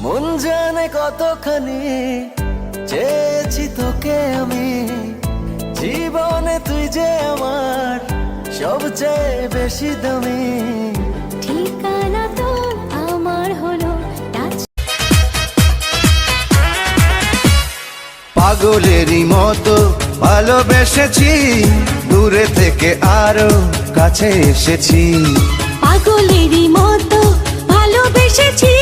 মন জানে কতখানি চেয়েছি তোকে আমি, জীবনে তুই যে আমার সবচেয়ে বেশি দামি। ঠিকানা তো আমার হলো পাগলেরই মতো ভালোবেসেছি, দূরে থেকে আরো কাছে এসেছি। পাগলেরই মতো ভালোবেসেছি,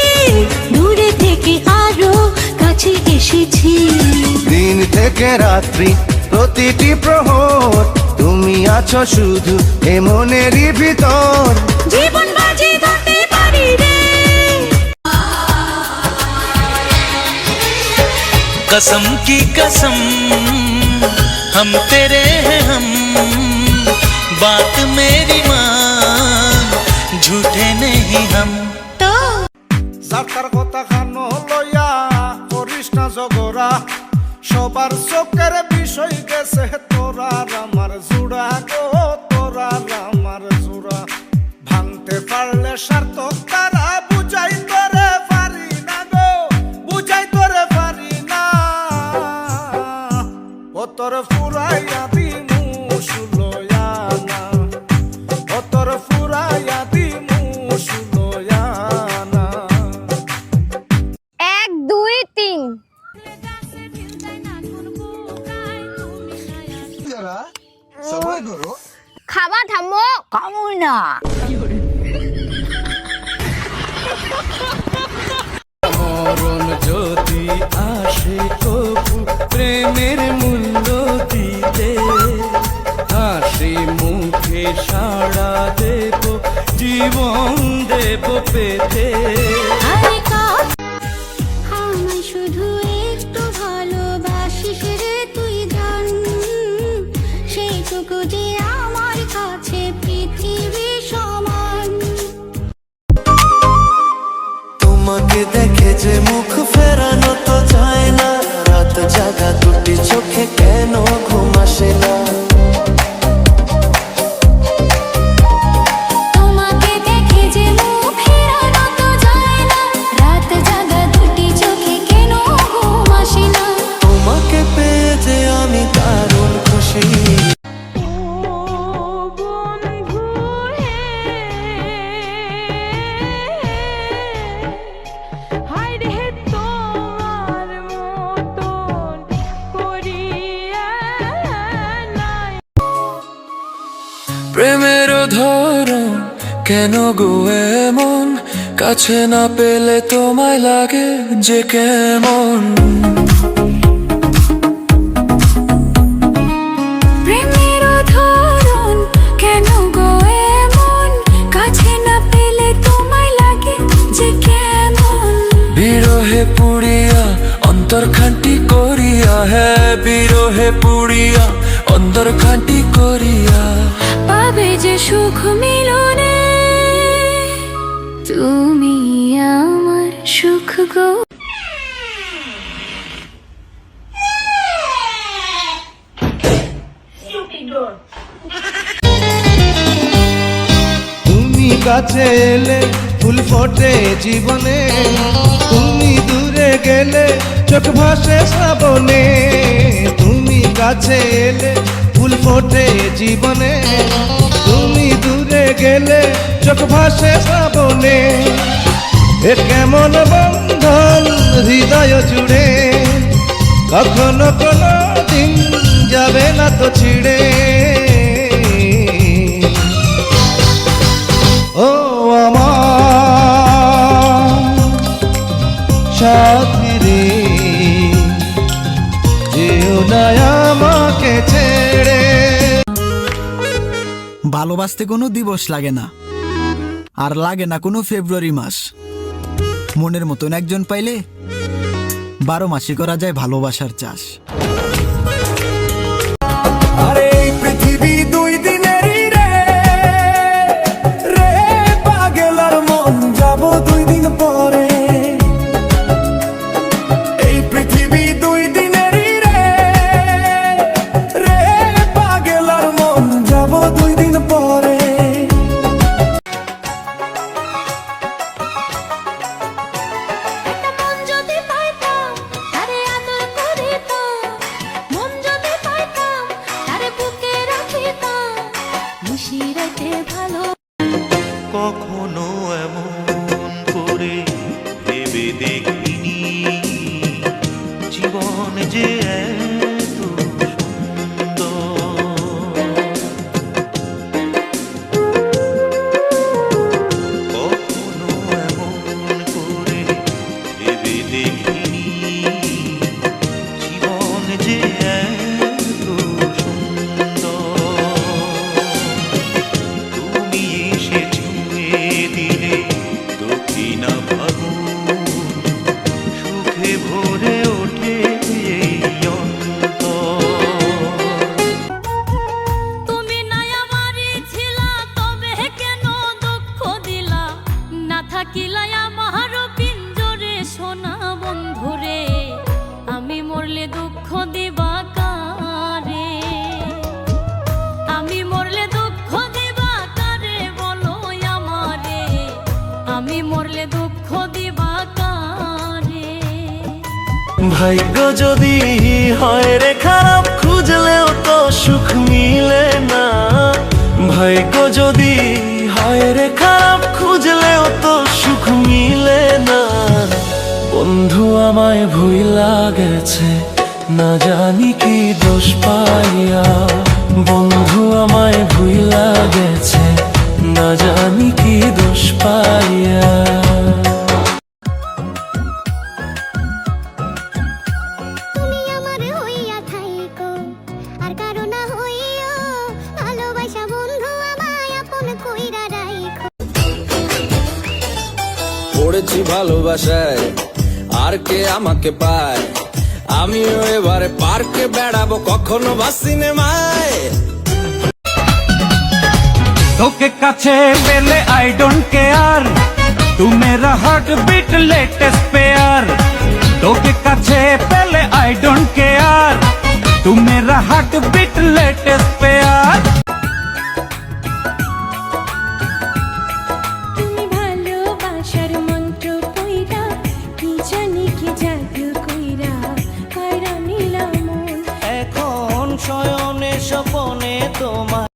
দূরে থেকে আরো কাছে এসেছি। দিন থেকে রাত্রি প্রতিটি প্রহর তুমি আছো শুধু এ মনেরই ভিতর। জীবন বাজি ধরতে পারি রে। कसम की कसम हम तेरे हैं हम, बात मेरी मान झूठे नहीं हम। তো যাত্রার কথা খানো লইয়া করিস না জগরা, সবার চোখের বিষয় গেছে তোরার আমার জোড়া গো, তোরার আমার জোড়া। ভাঙতে পারলে সার্থক তারা, বুঝাই তোরে পারি না গো, বুঝাই তোরে পারি না। ও তোর ফুরাইয়া দিমু সুলয়া না, ও তোর ফুরাইয়া দিমু সুলয়া না। 1 2 3 খাবা থামো। কামুই না। মরণ যদি আসে তবু প্রেমের মূল্য দিতে, হাসি মুখে সাড়া দেব, জীবন দেব পেতে। আরে কাজ আমায় শুধু একটু ভালোবাসিস রে তুই জান, সেইটুকু যে আমার কাছে পৃথিবী সমান। তোমাকে দেখে যে মুখ ফেরানো তো যায় না, রাত জাগা দুটি চোখে কেন ঘুম আসে না। তোমাকে দেখে যে মুখ ফেরানো তো যায় না, রাত জাগা দুটি চোখে কেন ঘুম আসে না। তোমাকে পেয়ে যে আমি দারুণ খুশি। প্রেমের ধরন কেন গো এমন, কাছে না পেলে তোমায় লাগে যে কেমন। প্রেমের ধরন কেন গো এমন, কাছে না পেলে তোমায় লাগে যে কেমন। বিরহে পুড়িয়া অন্তর খান্তি করিয়া, হ্যাঁ বিরহে পুড়িয়া অন্তর খান্তি করিয়া। পাবে যে সুখ মিলনে তুমি আমার সুখ গো। তুমি কাছে এলে ফুল ফোটে জীবনে, তুমি দূরে গেলে চোখ ভাসে শ্রাবণে। তুমি কাছে এলে ফুল ফোটে জীবনে, তুমি দূরে গেলে চোখ ভাসে শ্রাবণে। এ কেমন বন্ধন হৃদয় জুড়ে, কখনো কোনো দিন যাবে না তো ছিড়ে। ও আমার সাথী রে, যেও না আমাকে ছেড়ে। ভালোবাসতে কোনো দিবস লাগে না, আর লাগে না কোনো ফেব্রুয়ারি মাস। মনের মতন একজন পাইলে 12 মাসই করা যায় ভালোবাসার চাষ। আরে এই পৃথিবী দুই দিনেরই রে, রে পাগল আর মন যাব 2 দিন পরে। এই পৃথিবী 2 দিনেরই রে, রে পাগল আর মন যাব 2 দিন পরে। একটা মন দেখিনি জীবন যে এত সুন্দর। কখনো এমন করে ভেবে দেখিনি জীবন যে এত সুন্দর। তুমি এসে ছুঁয়ে দিলে দক্ষিণা ফাগুন, সুখে ভরে ওঠে এই অন্তর। তুমি নাই আমারই ছিলা, তবে কেন দুঃখ দিলা? না থাকিলাই আমার পিঞ্জরে সোনা বন্ধুরে, আমি মরলে দুঃখ দিবা কারে? আমি মরলে দুঃখ দিবা কারে বলো আমারে? আমি মরলে দুঃখ দিবা কারে? ভাগ্য যদি হয় রে খারাপ, খুঁজলেও তো সুখ মিলে না। ভাগ্য যদি হয় রে খারাপ, খুঁজলেও তো সুখ মিলে না। বন্ধু আমায় ভুইলা গেছে না জানি কি দোষ পাইয়া। বন্ধু আমায় ভুইলা গেছে না জানি কি দোষ পাইয়া। তুমি আমার হইয়া থাইকো আর কারো না হইও, ভালোবাসা বন্ধু আমায় আপন কইরা রাইখো। পড়েছি ভালোবাসায় আর কে আমাকে পায়, আমিও এবারে পার্কে বেড়াবো কখনো বা সিনেমায়। তোকে কাছে পেলে আই ডোন্ট কেয়ার, তু মেরা হার্ট বিট লেটেস্ট পেয়ার। তোকে কাছে পেলে আই ডোন্ট কেয়ার, তু মেরা হার্ট বিট লেটেস্ট পেয়ার। তুমি ভালোবাসার মন্ত্র কইরা, কি জানি কি জাদু কইরা কইরা নিলাম মন। এখন শয়নে স্বপনে তোমার